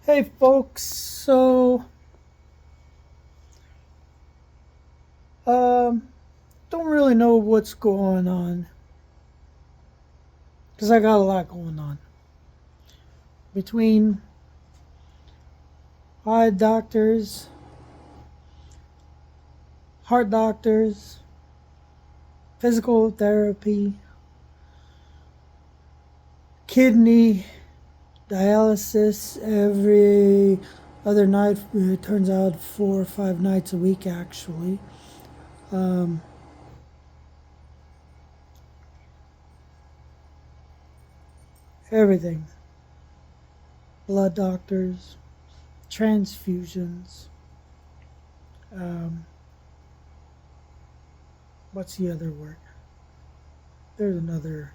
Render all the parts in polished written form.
Hey folks, um don't really know what's going on cuz I got a lot going on between eye doctors, heart doctors, physical therapy, kidney dialysis every other night. It turns out 4 or 5 nights a week actually. Um Everything. Blood doctors, transfusions. Um what's the other word? There's another,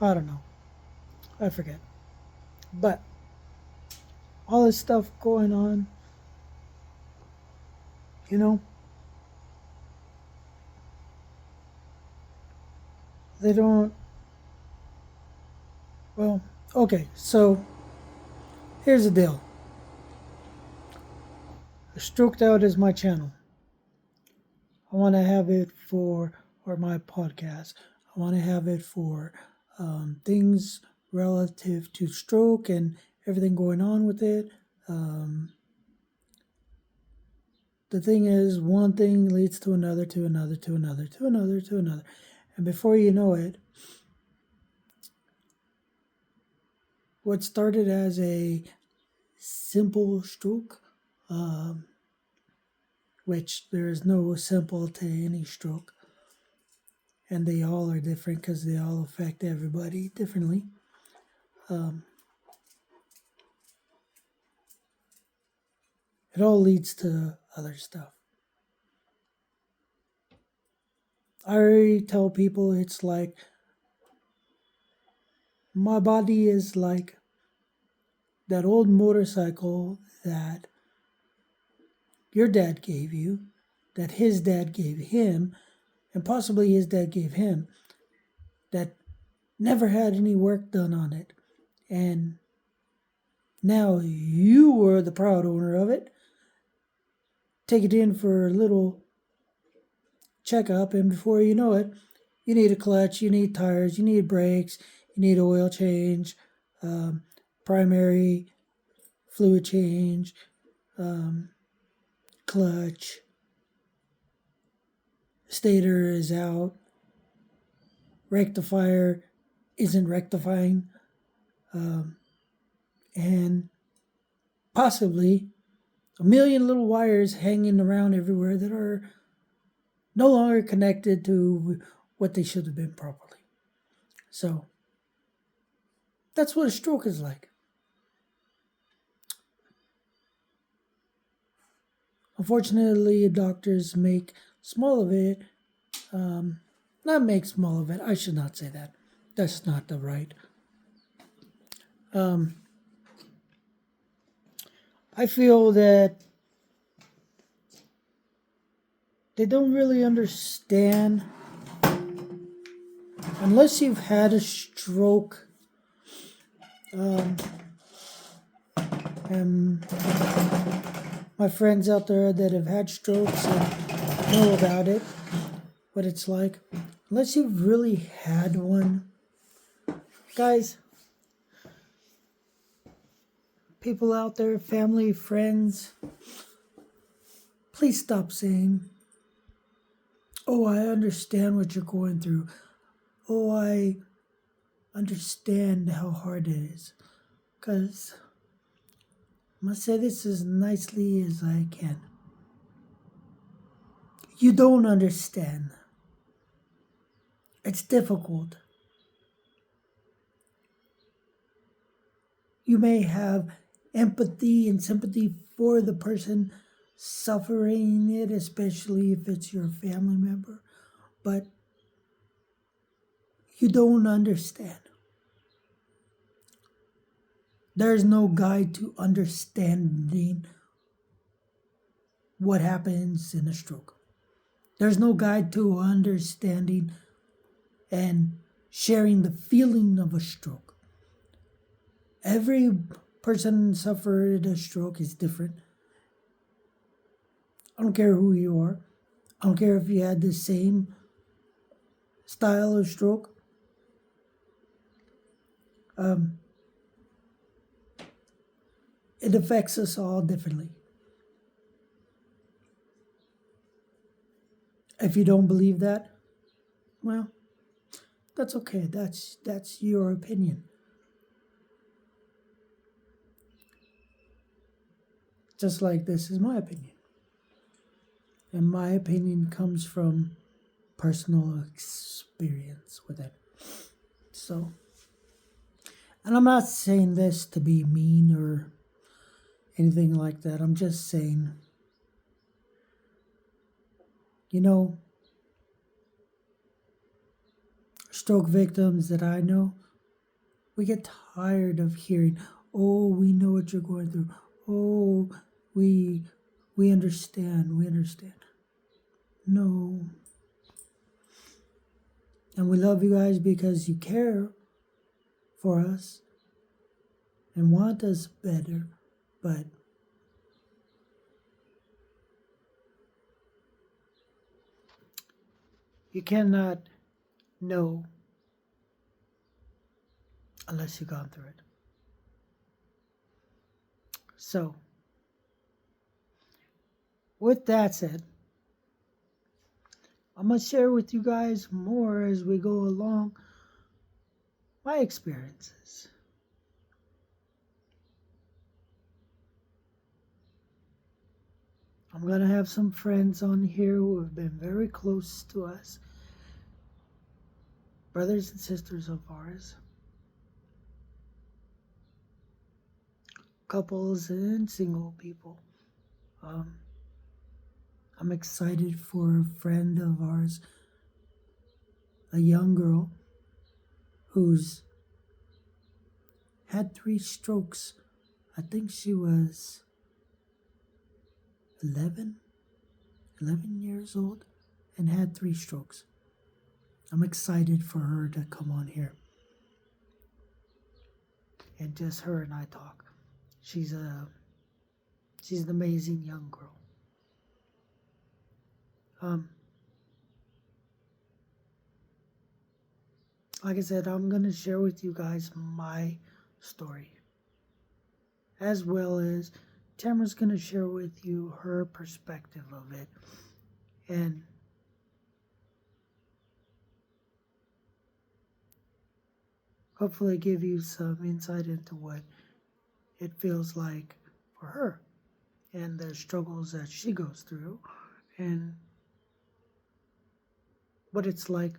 I don't know. I forget. But all this stuff going on, you know, they don't. Well, okay, so here's the deal. Stroked Out is my channel. I want to have it for, or my podcast. I want to have it for things relative to stroke and everything going on with it. Um, the thing is, one thing leads to another, to another, to another, to another, to another. And before you know it, what started as a simple stroke, um, which there is no simple to any stroke, and they all are different because they all affect everybody differently. Um, it all leads to other stuff. I already tell people it's like my body is like that old motorcycle that your dad gave you, that his dad gave him, and possibly his dad gave him, that never had any work done on it. And now you were the proud owner of it. Take it in for a little checkup, and before you know it, you need a clutch, you need tires, you need brakes, you need oil change, um, primary fluid change, um, clutch, stator is out, rectifier isn't rectifying, um, and possibly a million little wires hanging around everywhere that are no longer connected to what they should have been properly. So that's what a stroke is like. Unfortunately, doctors make small of it. Um, Not make small of it. I should not say that. That's not the right. Um, I feel that they don't really understand unless you've had a stroke. Um, and my friends out there that have had strokes and know about it, what it's like. Unless you've really had one, guys, people out there, family, friends, please stop saying, "Oh, I understand what you're going through. Oh, I understand how hard it is." Because I'm going to say this as nicely as I can. You don't understand. It's difficult. You may have empathy and sympathy for the person suffering it, especially if it's your family member, but you don't understand. There's no guide to understanding what happens in a stroke. There's no guide to understanding and sharing the feeling of a stroke. Every person suffered a stroke is different. I don't care who you are. I don't care if you had the same style of stroke. It affects us all differently. If you don't believe that, well, that's okay. That's your opinion. Just like this is my opinion. And my opinion comes from personal experience with it. So, and I'm not saying this to be mean or anything like that. I'm just saying, you know, stroke victims that I know, we get tired of hearing, "Oh, we know what you're going through. Oh, we understand. We understand." No. And we love you guys because you care for us and want us better, but you cannot know unless you've gone through it. So, with that said, I'm going to share with you guys more as we go along my experiences. I'm going to have some friends on here who have been very close to us, brothers and sisters of ours, couples and single people. I'm excited for a friend of ours, a young girl who's had 3 strokes. I think she was 11 years old and had 3 strokes. I'm excited for her to come on here and just her and I talk. She's an amazing young girl. Like I said, I'm going to share with you guys my story, as well as Tamara's going to share with you her perspective of it, and hopefully give you some insight into what it feels like for her and the struggles that she goes through and what it's like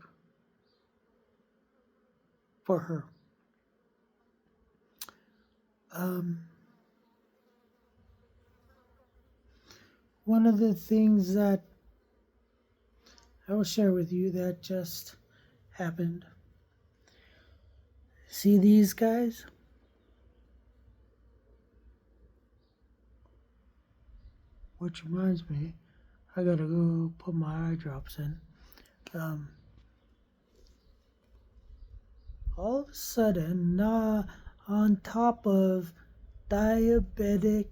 for her. One of the things that I will share with you that just happened. See these guys? Which reminds me, I gotta go put my eye drops in. All of a sudden, on top of diabetic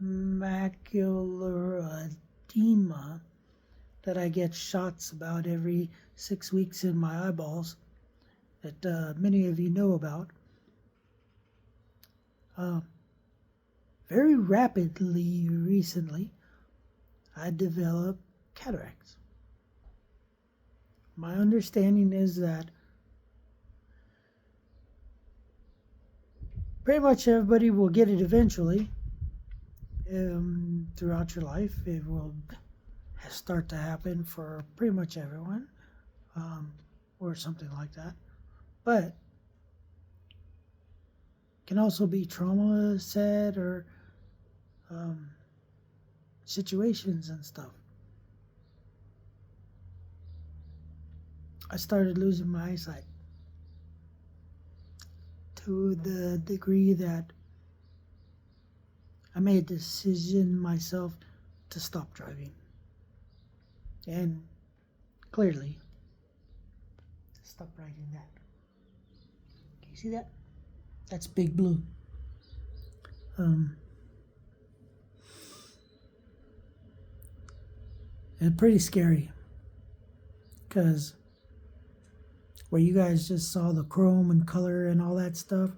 macular edema that I get shots about every 6 weeks in my eyeballs, that many of you know about, very rapidly recently, I developed cataracts. My understanding is that pretty much everybody will get it eventually. Throughout your life, it will start to happen for pretty much everyone, or something like that. But can also be trauma set or situations and stuff. I started losing my eyesight to the degree that I made a decision myself to stop driving. And clearly, stop writing that. Can you see that? That's Big Blue. It's pretty scary because where you guys just saw the chrome and color and all that stuff,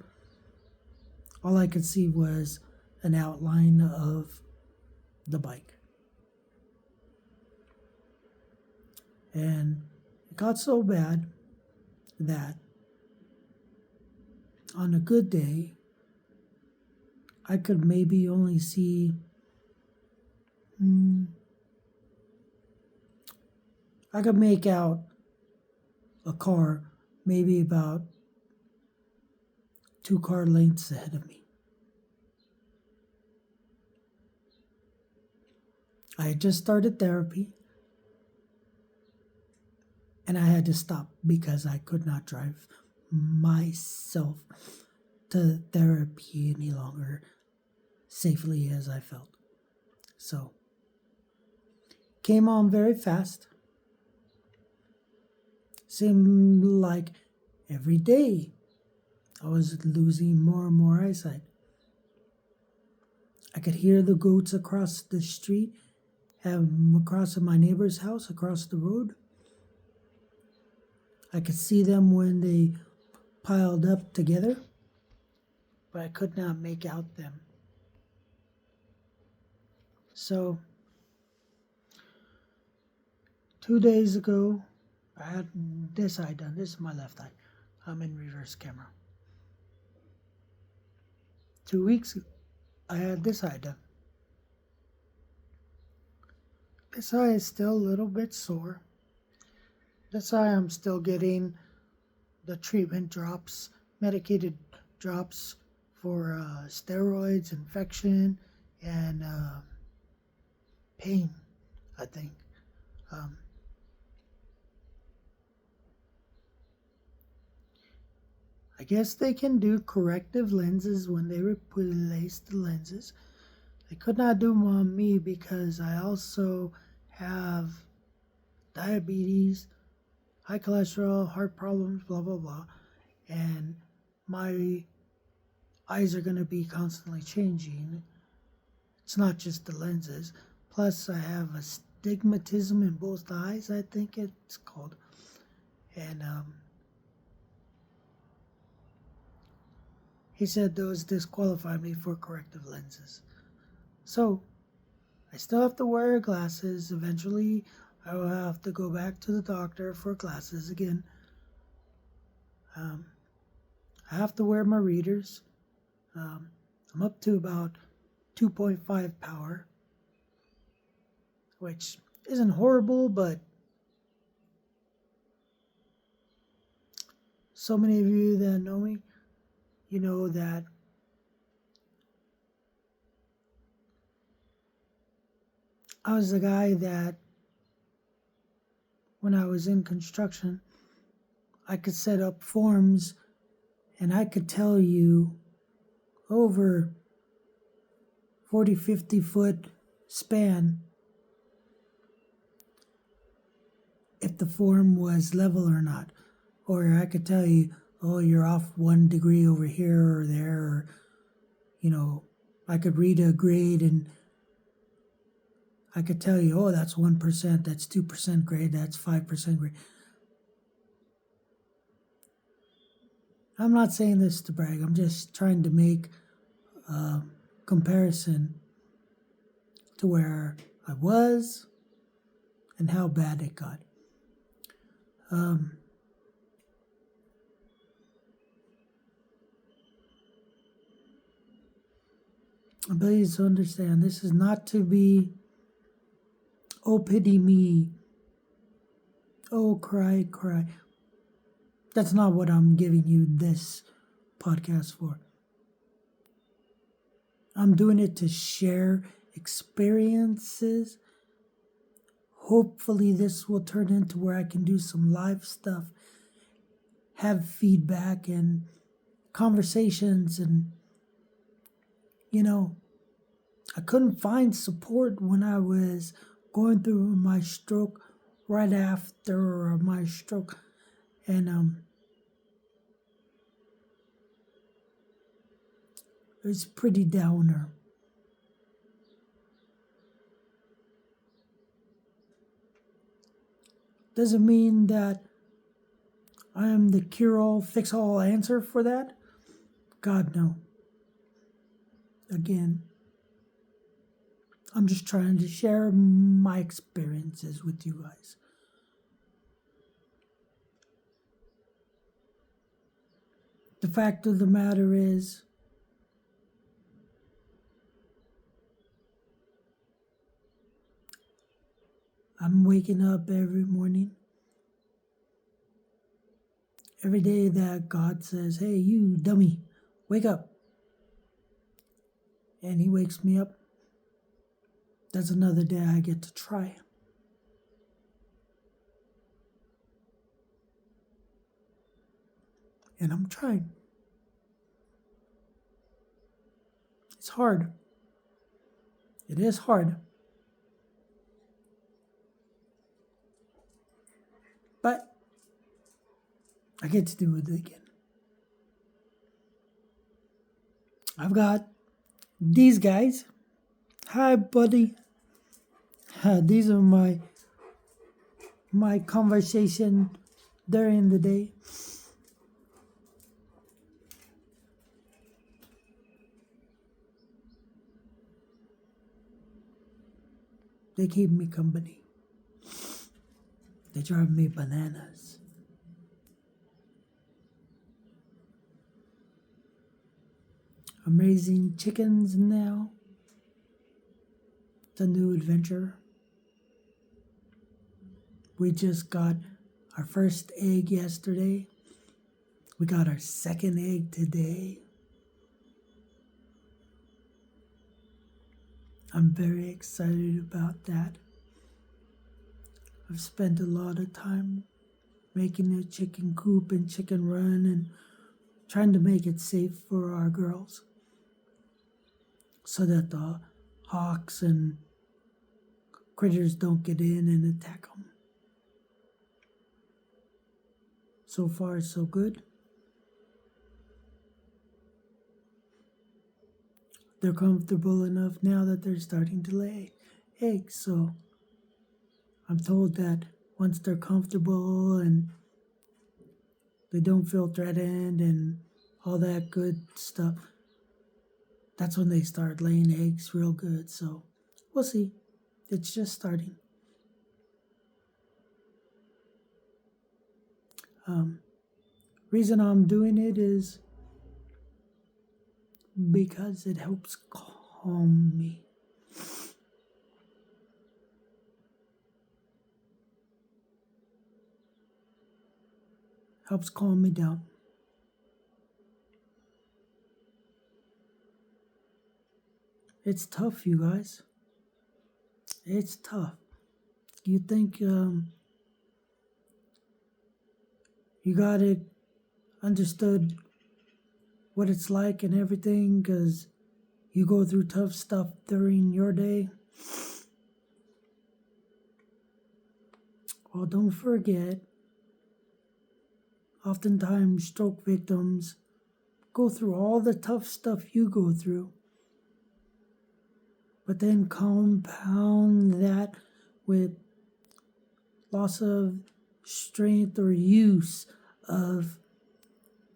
all I could see was an outline of the bike. And it got so bad that on a good day, I could maybe only see I could make out a car maybe about 2 car lengths ahead of me. I had just started therapy and I had to stop because I could not drive myself to therapy any longer safely as I felt. So, came on very fast. Seemed like every day I was losing more and more eyesight. I could hear the goats across the street, across my neighbor's house, across the road. I could see them when they piled up together, but I could not make out them. So, 2 days ago, I had this eye done. This is my left eye. I'm in reverse camera. 2 weeks ago, I had this eye done. This eye is still a little bit sore. This eye I'm still getting the treatment drops, medicated drops for steroids, infection, and pain, I think. I guess they can do corrective lenses when they replace the lenses. They could not do them on me because I also have diabetes, high cholesterol, heart problems, blah, blah, blah. And my eyes are going to be constantly changing. It's not just the lenses. Plus, I have astigmatism in both eyes, I think it's called. And he said those disqualify me for corrective lenses. So, I still have to wear glasses. Eventually, I will have to go back to the doctor for glasses again. I have to wear my readers. I'm up to about 2.5 power, which isn't horrible, but so many of you that know me, you know that I was the guy that when I was in construction, I could set up forms and I could tell you over 40, 50 foot span if the form was level or not. Or I could tell you, oh, you're off 1 degree over here or there, or, I could read a grade and I could tell you, oh, that's 1%, that's 2% grade, that's 5% grade. I'm not saying this to brag, I'm just trying to make a comparison to where I was and how bad it got. Please understand, this is not to be, oh, pity me, oh, cry, cry. That's not what I'm giving you this podcast for. I'm doing it to share experiences. Hopefully this will turn into where I can do some live stuff, have feedback and conversations, and I couldn't find support when I was going through my stroke, right after my stroke, and It's pretty downer. Doesn't mean that I am the cure-all, fix-all answer for that. God, no. Again, I'm just trying to share my experiences with you guys. The fact of the matter is, I'm waking up every morning. Every day that God says, hey, you dummy, wake up. And He wakes me up. That's another day I get to try. And I'm trying. It's hard. It is hard. But I get to do it again. I've got these guys. Hi, buddy. These are my conversation during the day. They keep me company. They drive me bananas. I'm raising chickens now. It's a new adventure. We just got our first egg yesterday. We got our second egg today. I'm very excited about that. I've spent a lot of time making a chicken coop and chicken run and trying to make it safe for our girls so that the hawks and critters don't get in and attack them. So far, so good. They're comfortable enough now that they're starting to lay eggs, so I'm told that once they're comfortable and they don't feel threatened and all that good stuff, that's when they start laying eggs real good. So we'll see. It's just starting. Reason I'm doing it is because it helps calm me. Helps calm me down. It's tough, you guys. It's tough. You think you got it understood what it's like and everything because you go through tough stuff during your day. Well, don't forget, oftentimes stroke victims go through all the tough stuff you go through, but then compound that with loss of strength or use of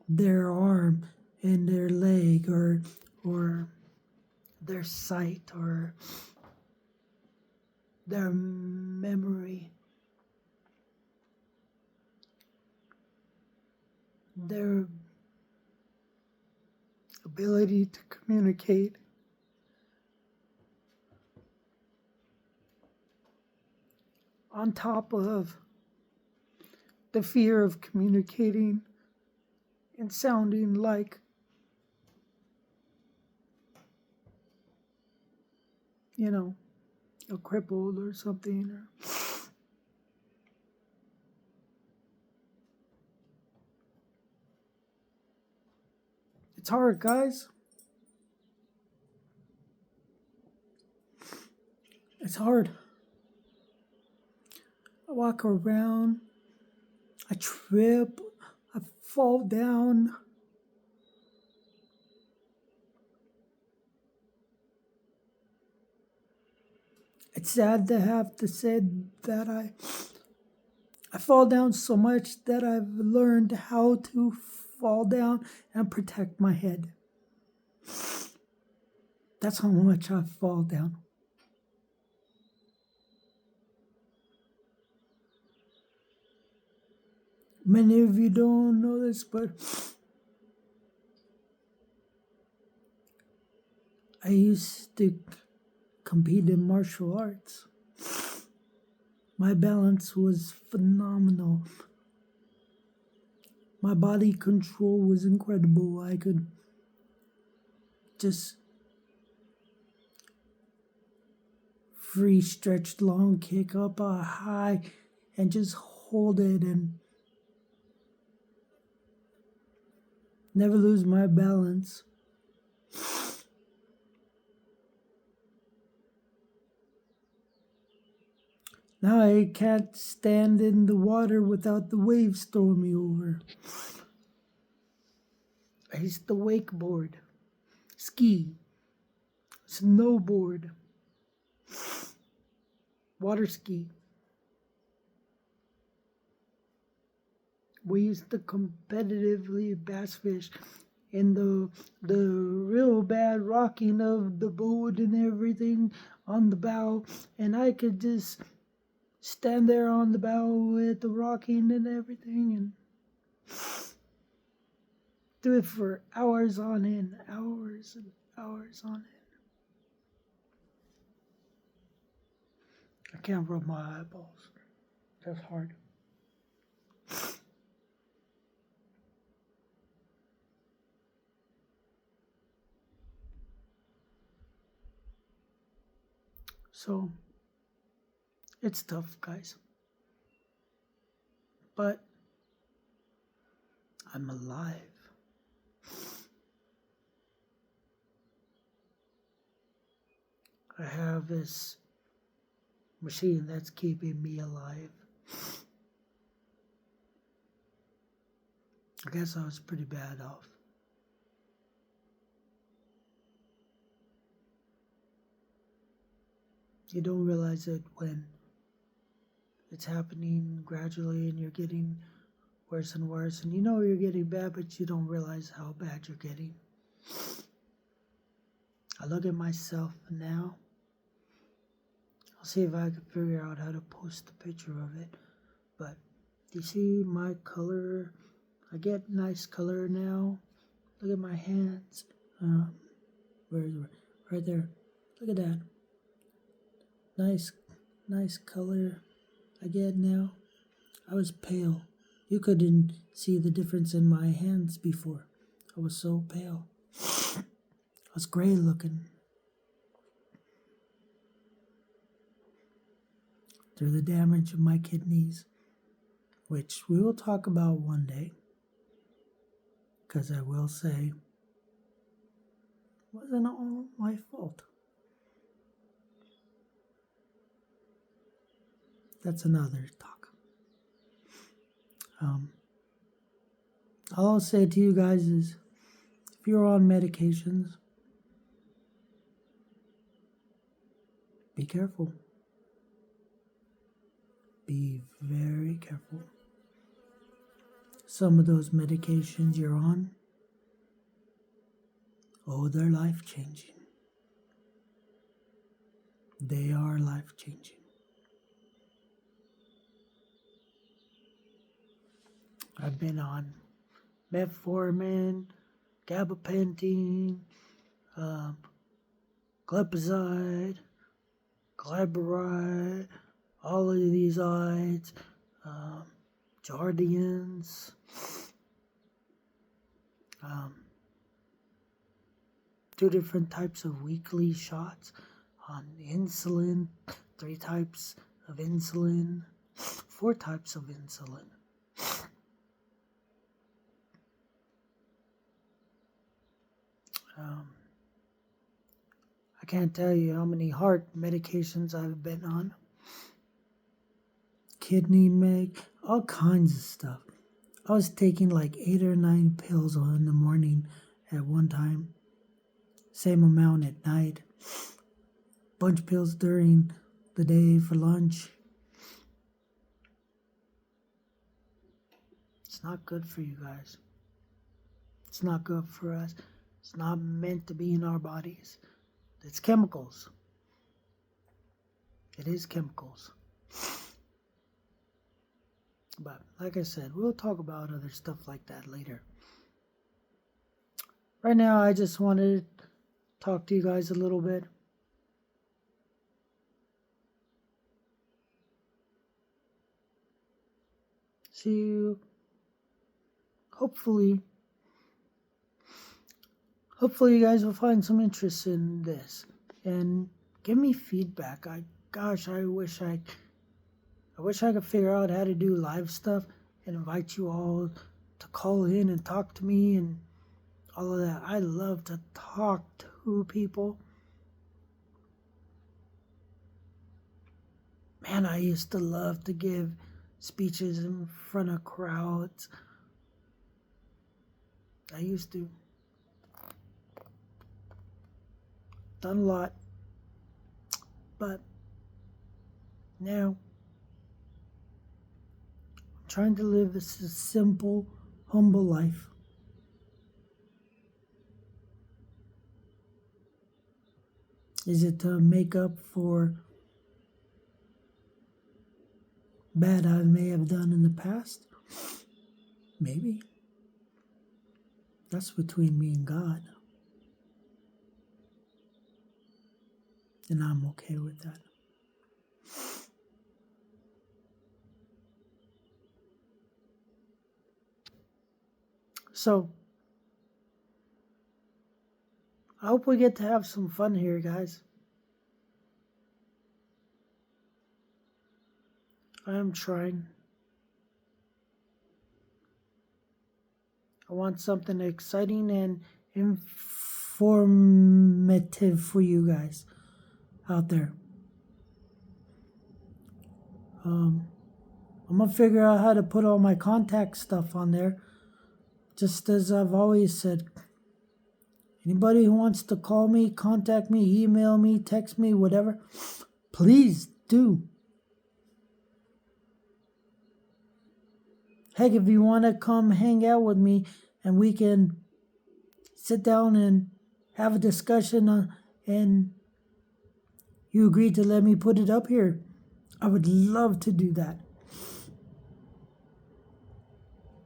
their arm and their leg or their sight or their memory, their ability to communicate. On top of the fear of communicating and sounding like, a crippled or something. It's hard, guys. It's hard. I walk around, I trip, I fall down. It's sad to have to say that I fall down so much that I've learned how to fall down and protect my head. That's how much I fall down. Many of you don't know this, but I used to compete in martial arts. My balance was phenomenal. My body control was incredible. I could just free stretched long kick up a high and just hold it and never lose my balance. Now I can't stand in the water without the waves throwing me over. I used to wakeboard, ski, snowboard, water ski. We used to competitively bass fish in the real bad rocking of the boat and everything on the bow, and I could just stand there on the bow with the rocking and everything and do it for hours on end, hours and hours on end. I can't rub my eyeballs. That's hard. So, it's tough, guys. But I'm alive. I have this machine that's keeping me alive. I guess I was pretty bad off. You don't realize it when it's happening gradually and you're getting worse and worse, and you know you're getting bad, but you don't realize how bad you're getting. I look at myself now. I'll see if I can figure out how to post a picture of it. But do you see my color? I get nice color now. Look at my hands. Where is it? Right there. Look at that. Nice color I get now. I was pale. You couldn't see the difference in my hands before. I was so pale. I was gray looking. Through the damage of my kidneys, which we will talk about one day, because I will say, it wasn't all my fault. That's another talk. All I'll say to you guys is, if you're on medications, be careful. Be very careful. Some of those medications you're on, they're life-changing. They are life-changing. I've been on metformin, gabapentin, glipizide, glyburide, all of these ides, Jardians, 2 different types of weekly shots on insulin, 3 types of insulin, 4 types of insulin. I can't tell you how many heart medications I've been on. Kidney all kinds of stuff. I was taking like 8 or 9 pills in the morning at one time. Same amount at night. Bunch of pills during the day for lunch. It's not good for you guys. It's not good for us. It's not meant to be in our bodies. It's chemicals. It is chemicals. But like I said, we'll talk about other stuff like that later. Right now, I just wanted to talk to you guys a little bit. See you. Hopefully you guys will find some interest in this and give me feedback. I wish I could figure out how to do live stuff and invite you all to call in and talk to me and all of that. I love to talk to people. Man, I used to love to give speeches in front of crowds. I used to. Done a lot. But now I'm trying to live a simple, humble life. Is it to make up for bad I may have done in the past? Maybe. That's between me and God. And I'm okay with that. So, I hope we get to have some fun here, guys. I am trying. I want something exciting and informative for you guys out there. I'm going to figure out how to put all my contact stuff on there. Just as I've always said, anybody who wants to call me, contact me, email me, text me, whatever, please do. Heck, if you want to come hang out with me and we can sit down and have a discussion and you agree to let me put it up here, I would love to do that.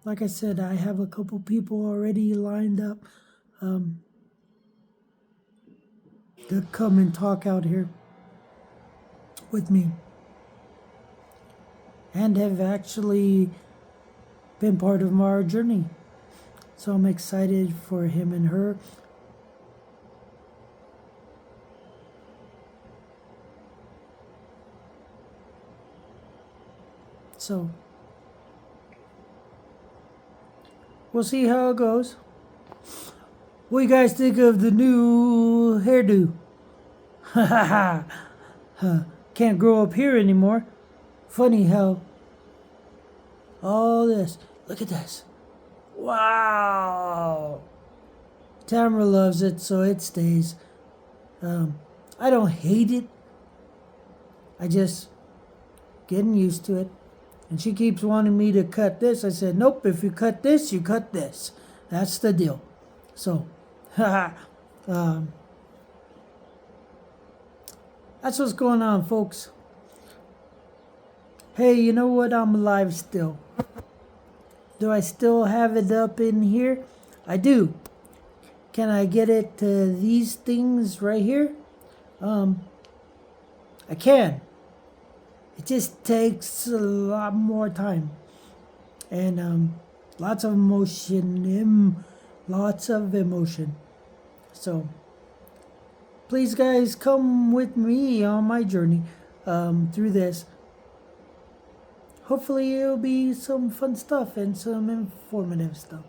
Like I said, I have a couple people already lined up to come and talk out here with me and have actually been part of our journey. So I'm excited for him and her. So we'll see how it goes. What do you guys think of the new hairdo? Ha ha ha. Can't grow up here anymore. Funny how all this. Look at this. Wow. Tamara loves it, so it stays. I don't hate it. I just getting used to it. And she keeps wanting me to cut this. I said, nope, if you cut this, you cut this. That's the deal. So, that's what's going on, folks. Hey, you know what? I'm alive still. Do I still have it up in here? I do. Can I get it to these things right here? I can. It just takes a lot more time. And lots of emotion. So, please guys, come with me on my journey through this. Hopefully it'll be some fun stuff and some informative stuff.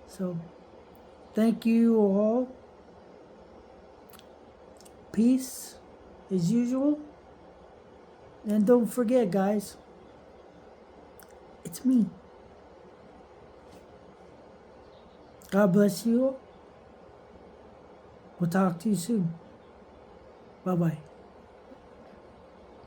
So, thank you all. Peace as usual. And don't forget, guys, it's me. God bless you all. We'll talk to you soon. Bye-bye.